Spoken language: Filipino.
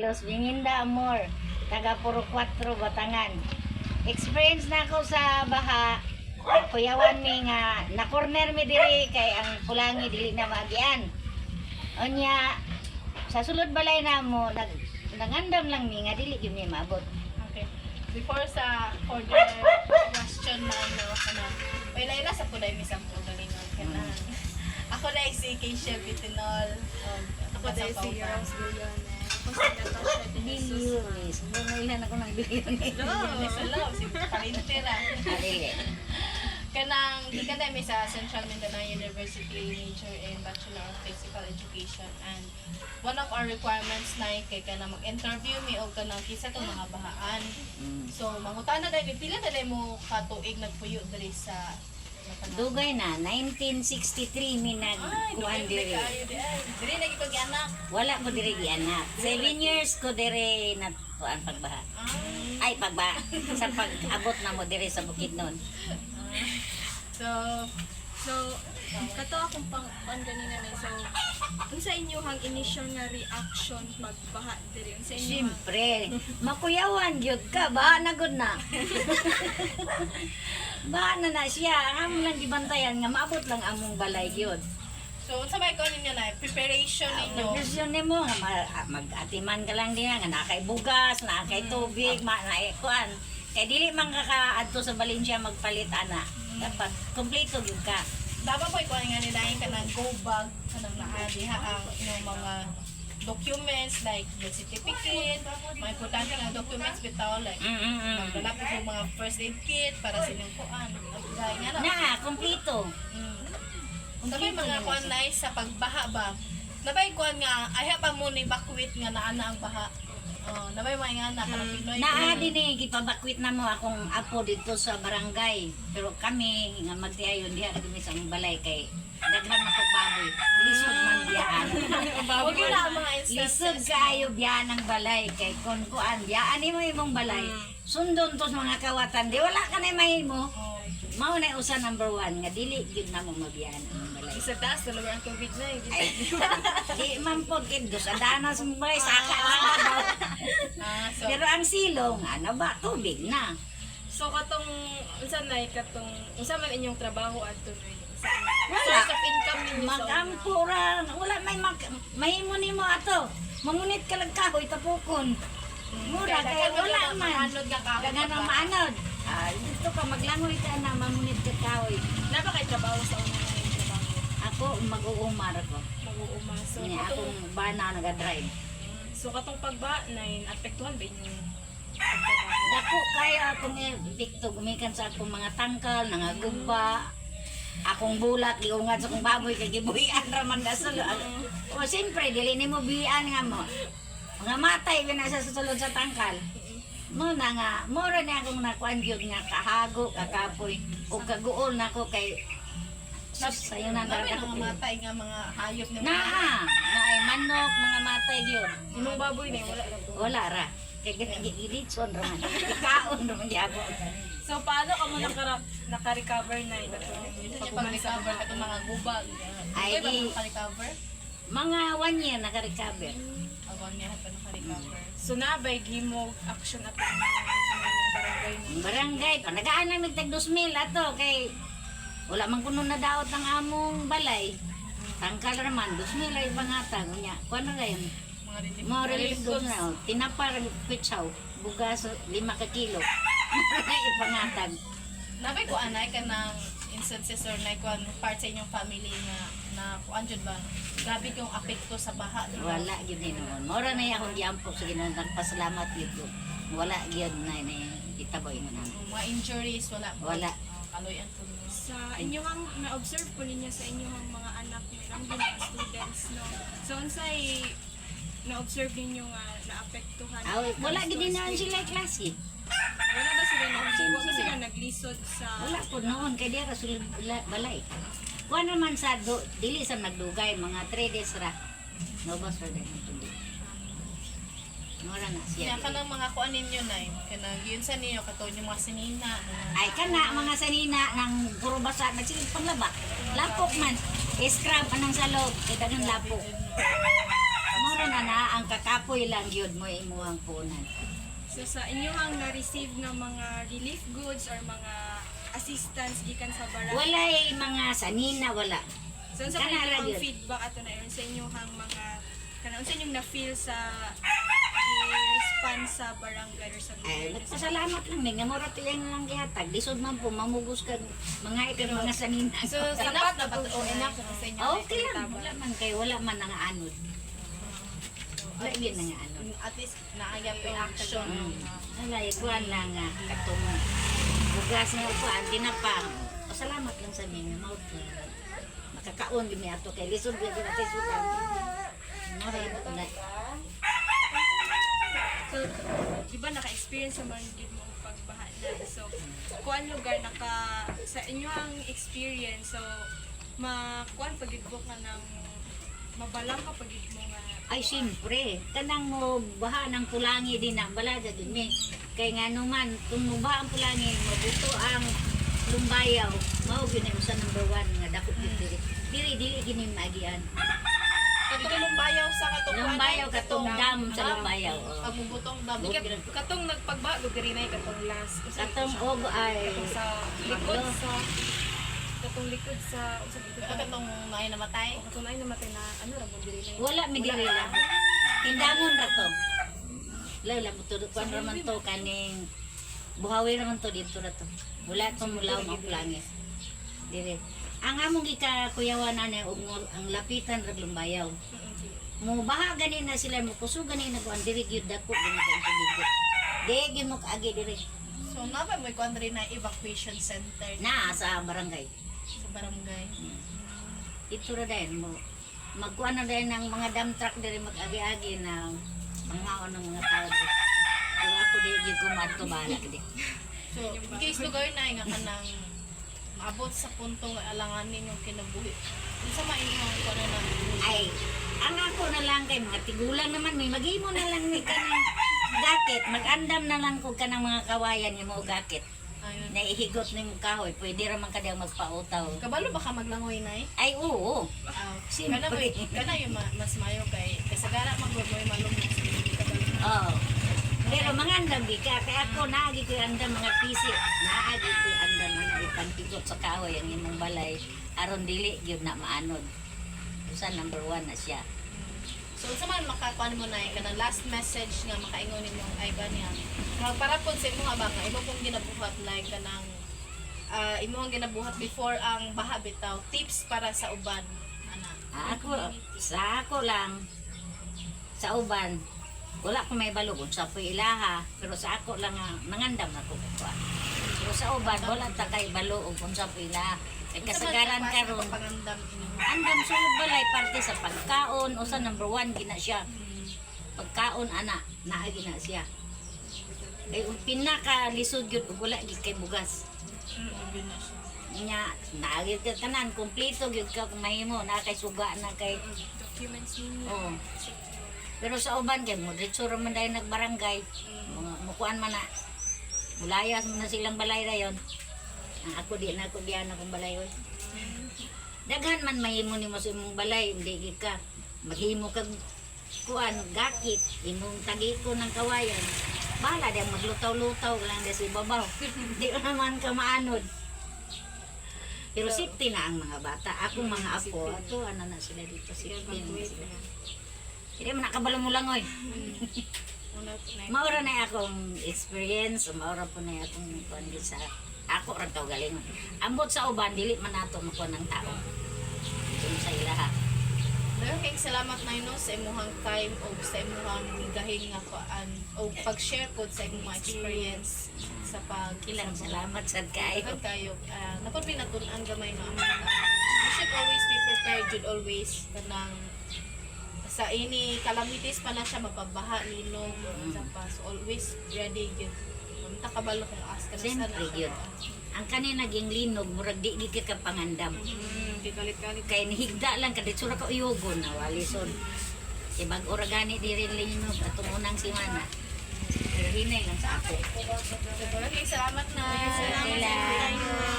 Los Binginda Amor, taga Puro 4, Batangan. Experience na ako sa baha. Kuyawan mi nga na corner mi diri kay ang pulangi dili na maagian. Onya sa sulod balay namo nangandam lang mi nga dili gyud mi maabot. Okay. Before sa further question na kana. Ila sa puday mi sa galingon kana. Ako na si Keisha Bitinol. Ako dahil si Rose Gullone. Ako si Natasha de Jesus. Bilyones. Ilan ako ng bilyones. Sa love, si Palintera. Dili. Kanang, di ka na may sa Central Mindanao University major in Bachelor of Physical Education, and one of our requirements na kay ka na mag-interview mi o ka na kisa itong mga bahaan. So, mangutan na dahil, pila na dahil mo katuig nagpuyo dali sa Dugay na 1963 mi nagkuan diri. Diri lagi pag anak. Wala ko diri gianak. 7 years ko diri na kuan pagbaha. Ay pagbaha sa pag-abot na mo diri sa Bukidnon. So, kato akong pang ganina na. So, unsa inyong initial nga reaction magbaha diri? Unsa inyong Siyempre, makuyawan gyud ka, baha na gud na. Baha na siya, ang among lang gibantayan nga maabot lang among balay gyud. So, sa may kunin niyo na, preparation ninyo. Pagdesisyon nimo nga mag-atiman ka lang diha nga nakay bugas, nakay tubig, nakay kuan. Kay dili man ka kaadto sa Valencia magpalit ana. Dapat kompleto gyud ka. Dapat po ikuha nga nilahin ka ng go bag ka ng diha ang inyong mga documents like birth certificate, mga importante nga documents bitaw like magdala po yung mga first aid kit para sa inyong kuan. Dahil nga na. Na, kompleto. Sabay mga kuan na sa pagbaha ba? Nabay kuan nga, ay pa mo ni bakwit nga naana ang baha. Nabay mga nga na karang Pinoy. Naa din gipabakwit na mo akong apo dito sa barangay. Pero kami nga magtiayon diha kami sa among balay kay daghan na baboy. Lisod man biyaan. Huwag yun na ang mga Lisod instances. kayo biyaan ng balay kay kon kuan biyaan mo imong balay. Sundon tos mga kawatan di wala ka na mahimo. Mao na usa number 1 nga dili gyud na mo mabiyaan ang balay. isa taas na lugar ang COVID na eh. Ay, di man po kindos adana sa balay saka na daw. So, Pero ang silong ano ba tubig na. So katong unsa na katong unsa man inyong trabaho adto Wala. source of income ninyo sa una? Magampura, wala mahimo nimo ato. Mangunit ka lang kahoy tapukon. Mura kay wala man. Anod nga kahoy. Dagan ang maanod. Dito ka maglangoy ka na mamunit ka kahoy. Napa kay trabaho sa una na yung trabaho? Ako mag-uumar ko. Mag-uuma. So Ni katong akong bana naga-drive. pagba na apektuhan ba inyong pagtrabaho? Dako kaya akong epekto gumikan sa akong mga tangkal, nangagugba. Akong bulat giungan sa akong baboy kay gibuhian ra man dasol. O siyempre dili nimo biyan nga mo. Mga matay na sa sulod sa tangkal. Mo na nga, mora na akong nakuan gyud nga kahago, kakapoy o kaguol nako kay sayo na Nabay ako. mga matay nga mga hayop na Naay manok, mga matay gyud. Imong baboy na wala ra. Wala ra. Kay giditson ra man. Ikaon ra man gyapon. So paano ka mo naka-recover na ito? Yung pag-recover ka itong mga gubag. Ay, Ay, ba naka-recover? Mga 1 year naka-recover. Abang niya pa naka-recover. So nabay gimo action ato ng barangay na. Ang barangay, panagaan namin tag 2,000 ato kay wala man kuno na daot ng among balay. Tangkal raman 2,000 ay pangatag nya. Kuno ra yun? Mga relief. Mo relief goods na tinapar pitsaw, bugas 5 ka kilo. Mura na ipangatag. Nabay ko anay ka ng instances or like one part sa inyong family na kuan jud ba? Grabe yung apekto sa baha. di ba? Wala gyud ni noon. Mura na akong giampok sa Ginoo nagpasalamat gyud ko. Wala gyud na itaboy mo na. Mga injuries, wala. Wala. Kaloyan ko. Sa inyong na-observe po ninyo sa inyong mga anak nilang mga students no. So unsay na-observe ninyo nga naapektuhan? Wala gyud na sila klase. Wala ba sila wala ba sila naglisod sa Wala po noon kay diya sulod balay. Kuan naman sa dili sa nagdugay mga 3 days ra. No ba sir dai tuloy. Mura na siya. Kaya ka ng mga kuan ninyo na kanang yun sa ninyo katong yung mga sinina. Ay kana mga sanina ng puro basa nagsigig panglaba. Lapok man. Scrub anang sa loob kay daghang lapok. Mura ana ang kakapoy lang yun mo imuhang punan. So sa inyong na-receive nga mga relief goods or mga assistance gikan sa barangay. Walay mga sanina wala. So sa Kana ra inyong yun. feedback ato na yun sa inyong mga kanang sa inyong na-feel sa i-respond sa barangay or sa Ay, gobyerno. nagpasalamat lang nga mura to yung lang gihatag. Lisod man po mamugos kag mga ikan mga sanina. So, sapat na ba? O, enough na sa inyo. Okay lang, wala man kay wala man nga anod. Wala yun nga anod. At least, naayap yung action. Wala ikuan lang nga katong bugas nga upuan tinapang. Pasalamat lang sa ninyo mao to. Makakaon din ato kay lisod gyud natin sudan. Mura yun na. So, di ba naka-experience naman din mo ang pagbaha na. So, kuan lugar sa inyong experience, so, kuan pagid mo ka ng mabalang ka pagid mo nga. Ay siyempre, kanang mo baha ng pulangi din na balaga din mi. Kay nga naman, kung mubaha ang pulangi, mabuto ang lumbayaw. Mao gyud na usa number 1 nga dako diri. Dili gini magian. Katong lumbayaw sa katong Lumbayaw katong dam sa lumbayaw. oh. Pagbubutong dam. Katong nagpagbago diri na katong last. Katong og ay sa likod sa katong likod sa Katong naay namatay. katong ay namatay na ano ra mo diri na. wala mi diri lang. Tindamon ra to. Lala mo to kuan ra man to kaning buhawi ra man to dito ra to. Wala to mulaw ang pulangi. Dire. Ang among gikakuyawan na og ang lapitan ra lumbayaw. Mo baha gani na sila mo kuso gani na kuan diri gyud dako gani ka tubig. Di gyud mo kaagi diri So, napa may country na evacuation center na sa barangay. sa barangay. Ito ra din mo. Magkuan na din ng mga dump truck diri mag-agi-agi na mga ng mga tao. Pero ako di gyud ko madto bala gidi. So, in case lugar na nga kanang maabot sa punto nga alanganin yung kinabuhi. Unsa man inyong kuno na Ay, ang ako na lang kay mga tigulang naman may maghimo na lang ni kanang gakit, mag-andam na lang ko kanang mga kawayan yung mga gakit. ayun. Na ihigot ni mo kahoy, pwede ra man kadang magpautaw. Kabalo ba ka maglangoy nay? Ay, oo. Kana ba kana yung mas mayo kay kasagara magod mo malumos hindi kabalo. Oo. Pero mga andam di ka, kaya ako naagi ko yung andam mga pisi. Naagi ko yung andam mga ipangkigot sa kahoy ang imong balay. Aron dili gyud na maanod. Usa number 1 na siya. So unsa man makakuan mo nay kanang last message nga makaingon nimo ay ba niya. Para pod sa imo nga ba nga imo pong ginabuhat like kanang imo ang ginabuhat before ang baha bitaw tips para sa uban ana. Sa ako lang, sa uban, wala ko may balog sa po'y ilaha, pero sa ako lang nga, nangandam na ko. Pero sa uban, wala ta kay balog kung sa po'y ilaha. Kay kasagaran karon pangandam inyo. andam sulod balay parte sa pagkaon, o sa number 1 gina siya. Pagkaon, ana, naagi na siya. Kay pinaka lisod yun, ug wala gid kay bugas. Nya, naagi ka tanan, kompleto gyud ka kung mahimo, na kay suga, na kay Documents ninyo. Oo. Pero sa uban kay mo diretso ra man dahil nagbarangay. Mga mukuan man na. Mulayas man na silang balay ra yon. Ang ako di na ako diyan akong balay oy. Daghan man mahimo nimo sa imong balay, hindi gid ka maghimo kag kuan gakit imong tagiko ng kawayan. Bala din maglutaw-lutaw lang sa ibabaw. Di naman ka maanod. Pero safety na ang mga bata. Akong mga apo, ato ano na sila dito, safety na sila. Hindi mo nakabalo mo lang, oy. Maura na akong experience, maura po na akong kuan sa ako ra taw galing. Ambot sa uban dili man nato makuha ng tao. Dun sa ilaha. Okay, salamat na no sa imuhang time o sa imuhang gahing nga kuan o pag-share po sa imong mga experience sa Ilang salamat sad kayo. kayo. Napod pinatun-an gamay no. You should always be prepared, Jud always kanang sa ini calamities pa na siya mapabaha linog sa pa so always ready gyud unta kabalo kung ask ka na Siyempre yun. Ang kanina naging linog, murag di ka pangandam. Kalit-kalit. Kaya nihigda lang, kadit sura ka uyugon na walison. Ibag oragani di rin linog atong unang simana. Pero hinay lang sa ako. Okay, salamat na. Salamat.